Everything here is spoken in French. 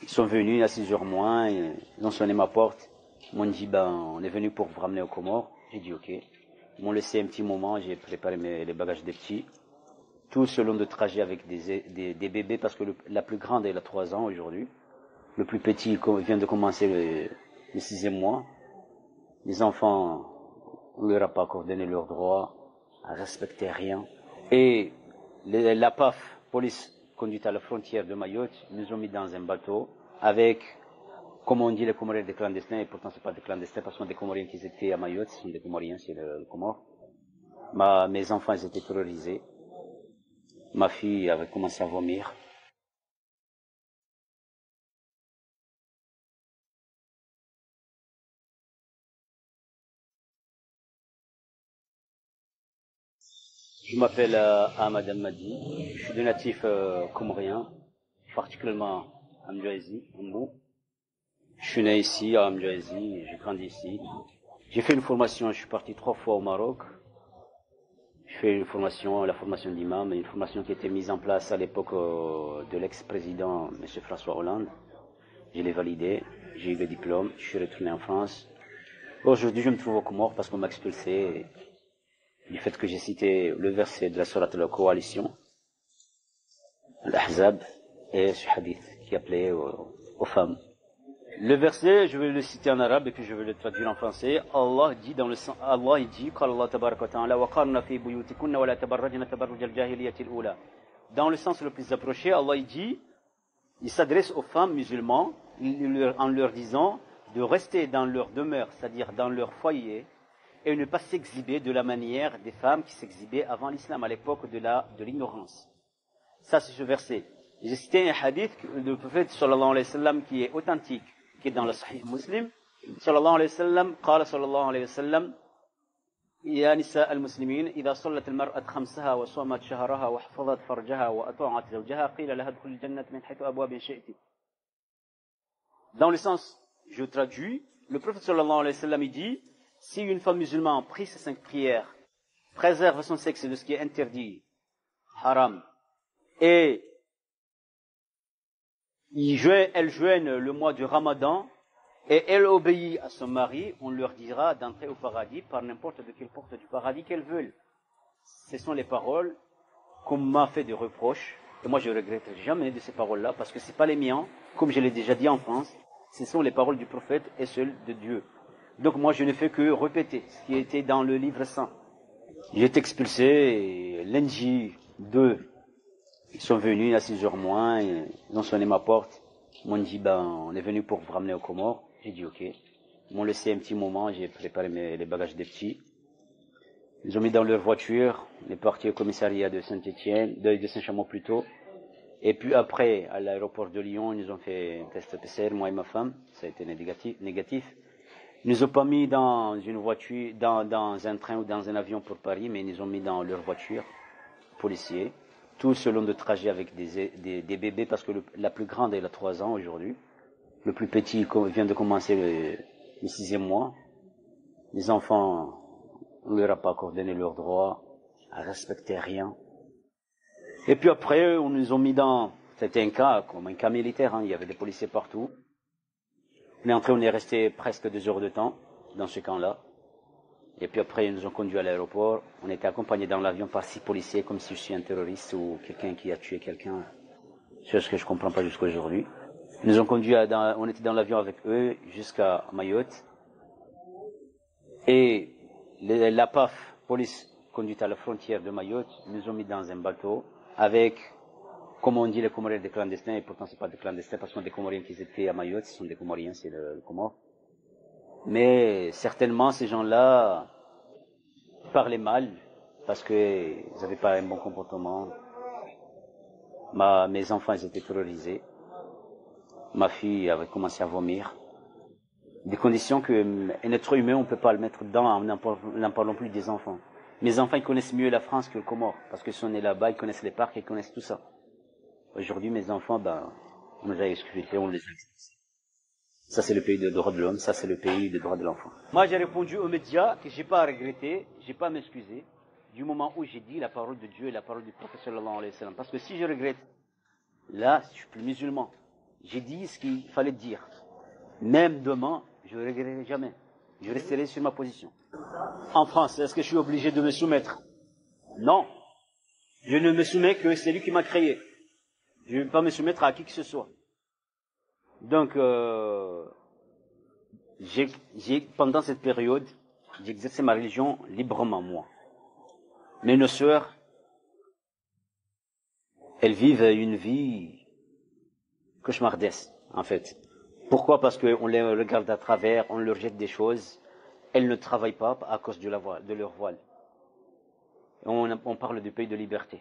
Ils sont venus à 6h moins, ils ont sonné ma porte. Ils m'ont dit, on est venu pour vous ramener aux Comores. J'ai dit, ok. Ils m'ont laissé un petit moment, j'ai préparé les bagages des petits. Tout ce long de trajet avec des bébés, parce que la plus grande, elle a 3 ans aujourd'hui. Le plus petit vient de commencer le 6e mois. Les enfants, on leur a pas accordé leurs droits, à respecter rien. Et la PAF, police conduite à la frontière de Mayotte, nous ont mis dans un bateau avec, comme on dit, les Comoriens des clandestins, et pourtant c'est pas des clandestins, parce qu'on des Comoriens qui étaient à Mayotte, ce sont des Comoriens, c'est le Comore. Mes enfants, ils étaient terrorisés. Ma fille avait commencé à vomir. Je m'appelle Ahmad Madi, je suis de natif comorien, particulièrement à Mdouazi, Mbou. Je suis né ici, à Mdouazi, j'ai grandi ici. J'ai fait une formation, je suis parti 3 fois au Maroc. Je fais une formation, la formation d'imam, une formation qui était mise en place à l'époque de l'ex-président M. François Hollande. Je l'ai validé, j'ai eu le diplôme, je suis retourné en France. Aujourd'hui, je me trouve au Comores parce qu'on m'a expulsé du fait que j'ai cité le verset de la sourate de la coalition, l'Ahzab, et ce hadith qui appelait aux femmes. Le verset, je vais le citer en arabe et puis je vais le traduire en français. Allah dit dans le sens, Allah il dit, dans le sens le plus approché, Allah il dit, il s'adresse aux femmes musulmanes en leur disant de rester dans leur demeure, c'est-à-dire dans leur foyer, et ne pas s'exhiber de la manière des femmes qui s'exhibaient avant l'islam, à l'époque de l'ignorance. Ça, c'est ce verset. J'ai cité un hadith du prophète sallallahu alayhi wa sallam qui est authentique, qui est dans le Sahih Muslim. Sallallahu alayhi wa sallam, qala sallallahu alayhi wa sallam, يا نساء المسلمين إذا صلت المرأة خمسها وصامت شهرها وحفظت فرجها وأطاعت زوجها قيل لها ادخل الجنة من حيث أبواب شئت. Dans le sens, je traduis, le prophète sallallahu alayhi wa sallam il dit, si une femme musulmane prie ses 5 prières, préserve son sexe de ce qui est interdit, haram, et elle jeûne le mois du Ramadan, et elle obéit à son mari, on leur dira d'entrer au paradis par n'importe de quelle porte du paradis qu'elles veulent. Ce sont les paroles qu'on m'a fait de reproches, et moi je ne regrette jamais de ces paroles-là, parce que ce n'est pas les miens, comme je l'ai déjà dit en France, ce sont les paroles du prophète et celles de Dieu. Donc moi je ne fais que répéter ce qui était dans le livre saint. J'ai été expulsé lundi 2. Ils sont venus à 6h moins, ils ont sonné ma porte. Ils m'ont dit, on est venu pour vous ramener aux Comores. J'ai dit, ok. Ils m'ont laissé un petit moment, j'ai préparé les bagages des petits. Ils ont mis dans leur voiture, on est parti au commissariat de Saint-Étienne, de Saint-Chamond plutôt. Et puis après, à l'aéroport de Lyon, ils nous ont fait un test PCR, moi et ma femme. Ça a été négatif. Ils nous ont pas mis dans une voiture, dans un train ou dans un avion pour Paris, mais ils nous ont mis dans leur voiture, policiers. Tout ce long de trajet avec des bébés, parce que la plus grande, elle a 3 ans aujourd'hui. Le plus petit vient de commencer le 6e mois. Les enfants, on leur a pas accordé leurs droits, à respecter rien. Et puis après, on nous a mis c'était un cas, comme un cas militaire, il y avait des policiers partout. On est resté presque 2 heures de temps dans ce camp-là. Et puis après, ils nous ont conduits à l'aéroport. On était accompagnés dans l'avion par 6 policiers, comme si je suis un terroriste ou quelqu'un qui a tué quelqu'un. C'est ce que je comprends pas jusqu'à aujourd'hui. Ils nous ont conduits on était dans l'avion avec eux jusqu'à Mayotte. Et la PAF, police conduite à la frontière de Mayotte, nous ont mis dans un bateau avec, comme on dit, les Comoriens des clandestins, et pourtant c'est pas des clandestins parce qu'on a des Comoriens qui étaient à Mayotte, ce sont des Comoriens, c'est le Comore. Mais certainement ces gens-là parlaient mal parce qu'ils n'avaient pas un bon comportement. Mes enfants ils étaient terrorisés. Ma fille avait commencé à vomir. Des conditions qu'un être humain, on ne peut pas le mettre dedans en n'en parlant plus des enfants. Mes enfants, ils connaissent mieux la France que le Comore, parce qu'ils sont nés là-bas, ils connaissent les parcs, ils connaissent tout ça. Aujourd'hui, mes enfants, on les a exclus, on les a expulsés. Ça, c'est le pays des droits de l'homme, ça, c'est le pays des droits de l'enfant. Moi, j'ai répondu aux médias que j'ai pas à regretter, j'ai pas à m'excuser, du moment où j'ai dit la parole de Dieu et la parole du prophète sallallahu alayhi wa sallam. Parce que si je regrette, là, je suis plus musulman. J'ai dit ce qu'il fallait dire. Même demain, je ne regretterai jamais. Je resterai sur ma position. En France, est-ce que je suis obligé de me soumettre? Non. Je ne me soumets que c'est lui qui m'a créé. Je ne vais pas me soumettre à qui que ce soit. Donc, pendant cette période, j'ai exercé ma religion librement, moi. Mais nos sœurs, elles vivent une vie cauchemardesque, en fait. Pourquoi? Parce qu'on les regarde à travers, on leur jette des choses. Elles ne travaillent pas à cause de leur voile. On parle du pays de liberté.